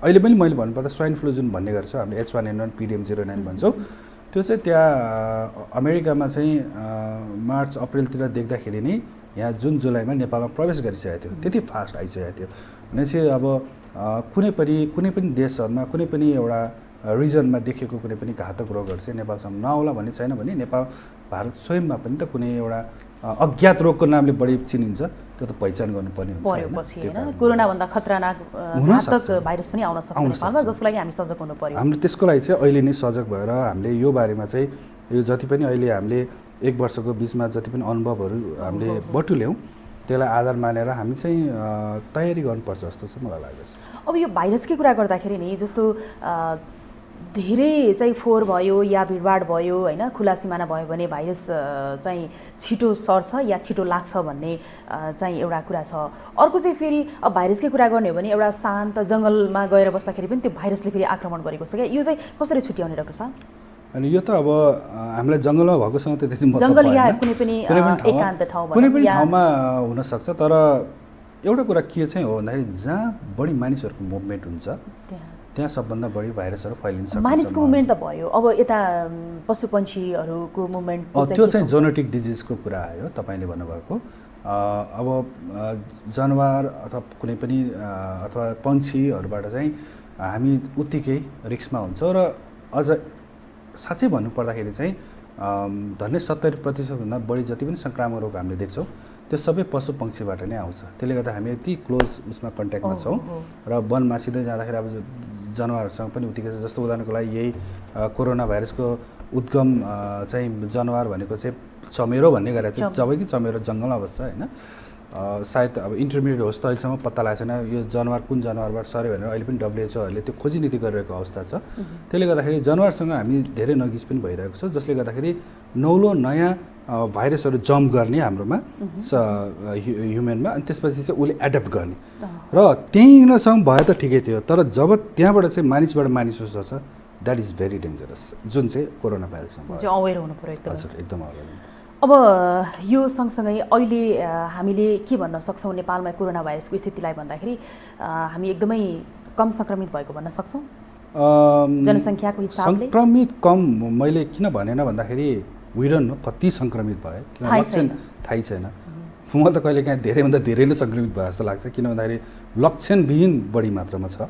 अहिले पनि मैले भन्नुपर्दा स्वाइन फ्लू जुन भन्ने गर्छ हामीले H1N1 PDM09 भन्छौँ, त्यो चाहिँ त्यहाँ अमेरिकामा चाहिँ मार्च अप्रिलतिर देख्दाखेरि नै यहाँ जुन जुलाईमा नेपालमा प्रवेश गरिसकेको थियो, त्यति फास्ट आइसकेको थियो। भनेपछि अब कुनै पनि देशहरूमा कुनै पनि एउटा रिजनमा देखेको कुनै पनि घातक रोगहरू चाहिँ नेपालसम्म नआउला भन्ने छैन भने नेपाल भारत स्वयंमा पनि त कुनै एउटा अज्ञात रोगको नामले बढी चिनिन्छ, त्यो त पहिचान गर्नुपर्ने हुन्छ होइन। कोरोनाभन्दा खतरनाक घातक भाइरस पनि आउन सक्छ नेपालमा, जसको लागि हामी सजग हुनु पर्यो। हाम्रो त्यसको लागि चाहिँ अहिले नै सजग भएर हामीले यो बारेमा चाहिँ यो जति पनि अहिले हामीले 1 वर्षको बिचमा जति पनि अनुभवहरू हामीले बटुल्यौँ त्यसलाई आधार मानेर हामी चाहिँ तयारी गर्नुपर्छ जस्तो चाहिँ मलाई लाग्छ। अब यो भाइरसकै कुरा गर्दाखेरि नि जस्तो धेरै चाहिँ फोहोर भयो या भिडभाड भयो होइन, खुला सिमाना भयो भने भाइरस चाहिँ छिटो सर्छ या छिटो लाग्छ भन्ने चाहिँ एउटा कुरा छ। अर्को चाहिँ फेरि अब भाइरसकै कुरा गर्ने हो भने एउटा शान्त जङ्गलमा गएर बस्दाखेरि पनि त्यो भाइरसले फेरि आक्रमण गरेको छ क्या, यो चाहिँ कसरी छुट्याउने डाक्टर साहब? अनि यो त अब हामीलाई जङ्गलमा भएकोसँग त त्यति मतलब जङ्गल या कुनै पनि एकान्त ठाउँमा कुनै पनि ठाउँमा हुनसक्छ। तर एउटा कुरा के चाहिँ हो भन्दाखेरि जहाँ बढी मानिसहरूको मुभमेन्ट हुन्छ त्यहाँ सबभन्दा बढी भाइरसहरू फैलिन सक्छ। मानिसको मुभमेन्ट त भयो, अब यता पशु पन्छीहरूको मुभमेन्ट त्यो चाहिँ जेनेटिक डिजिजको कुरा आयो तपाईँले भन्नुभएको। अब जनावर अथवा कुनै पनि अथवा पन्छीहरूबाट चाहिँ हामी उत्तिकै रिस्कमा हुन्छौँ र अझ साँच्चै भन्नुपर्दाखेरि चाहिँ धन्य 70% बढी जति पनि सङ्क्रामक रोग हामीले देख्छौँ त्यो सबै पशु पक्षीबाट नै आउँछ। त्यसले गर्दा हामी यति क्लोज उसमा कन्ट्याक्टमा छौँ र वनमा सिधै जाँदाखेरि अब जनावरसँग पनि उत्तिकै छ। जस्तो उदाहरणको लागि यही कोरोना भाइरसको उद्गम चाहिँ जनावर भनेको चाहिँ चमेरो भन्ने गरेको थियो, जब कि चमेरो जङ्गलमा बस्छ होइन। सायद अब इन्टरमिडिएट होस् त अहिलेसम्म पत्ता लागेको छैन यो जनावर कुन जनावरबाट सर्यो भनेर अहिले पनि WHO त्यो खोजी नीति गरिरहेको अवस्था छ। त्यसले गर्दाखेरि जनावरसँग हामी धेरै नजिक पनि भइरहेको छ, जसले गर्दाखेरि नौलो नयाँ भाइरसहरू जम्प गर्ने हाम्रोमा ह्युमनमा, अनि त्यसपछि चाहिँ उसले एडप्ट गर्ने र त्यहीँसम्म भयो त ठिकै थियो। तर जब त्यहाँबाट चाहिँ मानिसबाट मानिस सर्छ द्याट इज भेरी डेन्जरस, जुन चाहिँ कोरोना भाइरससँग अवेर हुनु पर्यो एकदम अवेर। अब यो सँगसँगै अहिले हामीले के भन्न सक्छौँ नेपालमा कोरोना भाइरसको स्थितिलाई भन्दाखेरि हामी एकदमै कम सङ्क्रमित भएको भन्न सक्छौँ जनसङ्ख्याको हिसाबले? सङ्क्रमित कम मैले किन भनेन भन्दाखेरि विडन कति सङ्क्रमित भयो लक्षण थाहै छैन। म त कहिले काहीँ धेरैभन्दा धेरै नै सङ्क्रमित भयो जस्तो लाग्छ, किन भन्दाखेरि लक्षणविहीन बढी मात्रामा छ।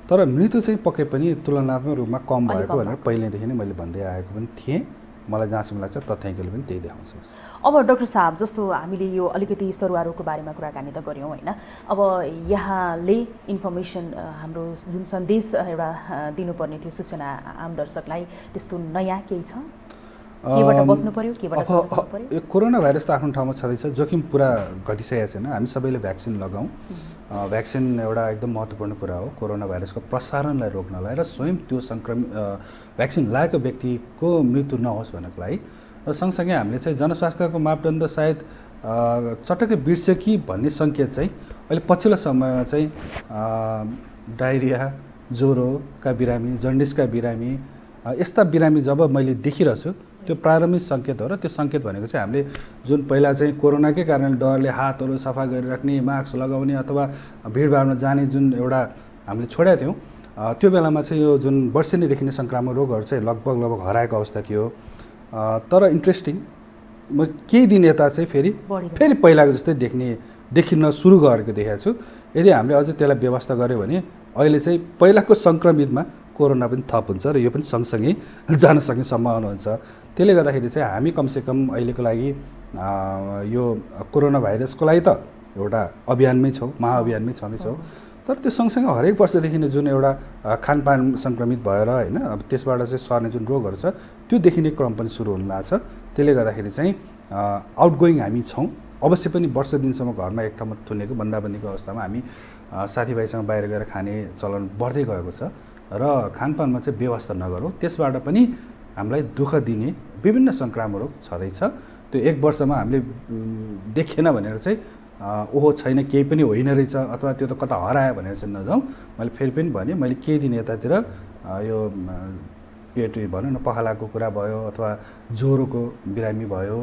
तर मृत्यु चाहिँ पक्कै पनि तुलनात्मक रूपमा कम भएको भनेर पहिलेदेखि नै मैले भन्दै आएको पनि थिएँ। मलाई जहाँसम्म लाग्छ तथ्याङ्कले पनि त्यही देखाउँछ। अब डाक्टर साहब जस्तो हामीले यो अलिकति सरुवा रोगको बारेमा कुराकानी त गऱ्यौँ होइन, अब यहाँले इन्फर्मेसन हाम्रो जुन सन्देश एउटा दिनुपर्ने थियो सूचना आम दर्शकलाई, त्यस्तो नयाँ केही छ? केबाट बस्नु पर्यो, केबाट सचेत हुनु पर्यो? यो कोरोना भाइरस त आफ्नो ठाउँमा छँदैछ, जोखिम पुरा घटिसकेको छैन। हामी सबैले भ्याक्सिन लगाउँ। भ्याक्सिन एउटा एकदम महत्त्वपूर्ण कुरा हो कोरोना भाइरसको प्रसारणलाई रोक्नलाई र स्वयं त्यो भ्याक्सिन लागेको व्यक्तिको मृत्यु नहोस् भन्नको लागि। र सँगसँगै हामीले चाहिँ जनस्वास्थ्यको मापदण्ड सायद चटक्कै बिर्स्यो कि भन्ने सङ्केत चाहिँ अहिले पछिल्लो समयमा चाहिँ डायरिया, ज्वरोका बिरामी, जन्डिसका बिरामी, यस्ता बिरामी जब मैले देखिरहेको छु त्यो प्रारम्भिक सङ्केत हो। र त्यो सङ्केत भनेको चाहिँ हामीले जुन पहिला चाहिँ कोरोनाकै कारणले डरले हातहरू सफा गरिराख्ने, मास्क लगाउने अथवा भिडभाडमा जाने जुन एउटा हामीले छोडेका थियौँ, त्यो बेलामा चाहिँ यो जुन वर्षेनीदेखि नै सङ्क्रामक रोगहरू चाहिँ लगभग हराएको अवस्था थियो। तर इन्ट्रेस्टिङ, म केही दिन यता चाहिँ फेरि पहिलाको जस्तै देखिन सुरु गरेको देखेको छु। यदि हामीले अझै त्यसलाई व्यवस्था गऱ्यो भने अहिले चाहिँ पहिलाको सङ्क्रमितमा कोरोना पनि थप हुन्छ र यो पनि सँगसँगै जान सक्ने सम्भावना हुन्छ। त्यसले गर्दाखेरि चाहिँ हामी कमसेकम अहिलेको लागि यो कोरोना भाइरसको लागि त एउटा अभियानमै छौँ, महाअभियानमै छँदैछौँ। तर त्यो सँगसँगै हरेक वर्षदेखि नै जुन एउटा खानपान सङ्क्रमित भएर होइन अब त्यसबाट चाहिँ सर्ने जुन रोगहरू छ त्यो देखिने क्रम पनि सुरु हुन लाग्छ। त्यसले गर्दाखेरि चाहिँ आउटगोइङ हामी छौँ। अवश्य पनि वर्ष दिनसम्म घरमा एक ठाउँमा थुनेको बन्दाबन्दीको अवस्थामा हामी साथीभाइसँग बाहिर गएर खाने चलन बढ्दै गएको छ र खानपानमा चाहिँ व्यवस्था नगरौँ, त्यसबाट पनि हामीलाई दुःख दिने विभिन्न सङ्क्रामक रोग छँदैछ। त्यो एक वर्षमा हामीले देखेन भनेर चाहिँ ओहो छैन केही पनि होइन रहेछ अथवा त्यो त कता हरायो भनेर चाहिँ नजाउँ। मैले फेरि पनि भने मैले केही दिन यतातिर यो पेट भनौँ न पखालाको कुरा भयो अथवा ज्वरोको बिरामी भयो,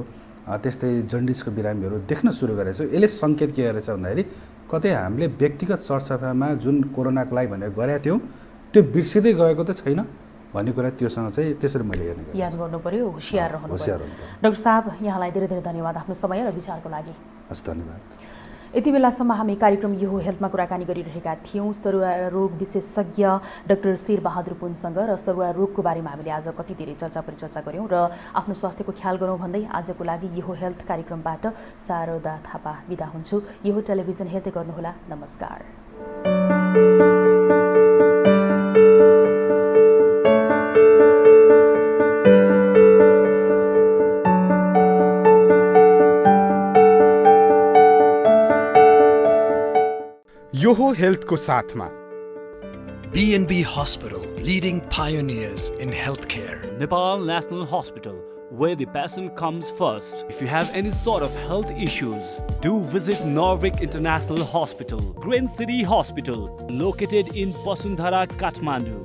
त्यस्तै जन्डिसको बिरामीहरू देख्न सुरु गरेको छु। यसले सङ्केत के गरेछ भन्दाखेरि कतै हामीले व्यक्तिगत सरसफाइमा जुन कोरोनाको लागि भनेर गरेका थियौँ त्यो बिर्सिँदै गएको त छैन भन्ने कुरा त्योसँग चाहिँ त्यसरी मैले हेर्ने गरेँ। याद गर्नु पर्यो, होसियार रहनु पर्यो। डाक्टर साहब, यहाँलाई धेरै धेरै धन्यवाद आफ्नो समय र विचारको लागि। हस्, धन्यवाद। यति बेलासम्म हामी कार्यक्रम यो हेल्थमा कुराकानी गरिरहेका थियौँ सरुवा रोग विशेषज्ञ डाक्टर शेरबहादुर पुनसँग र सरुवा रोगको बारेमा हामीले आज कति धेरै परिचर्चा गऱ्यौँ र आफ्नो स्वास्थ्यको ख्याल गरौँ भन्दै आजको लागि यो हेल्थ कार्यक्रमबाट शारदा थापा बिदा हुन्छु। यो टेलिभिजन हेर्दै गर्नुहोला। नमस्कार। यो हो हेल्थको साथमा B&B Hospital, leading pioneers in healthcare. Nepal National Hospital, where the patient comes first. If you have any sort of health issues, do visit Norvik International Hospital, Green City Hospital, located in Basundhara, Kathmandu.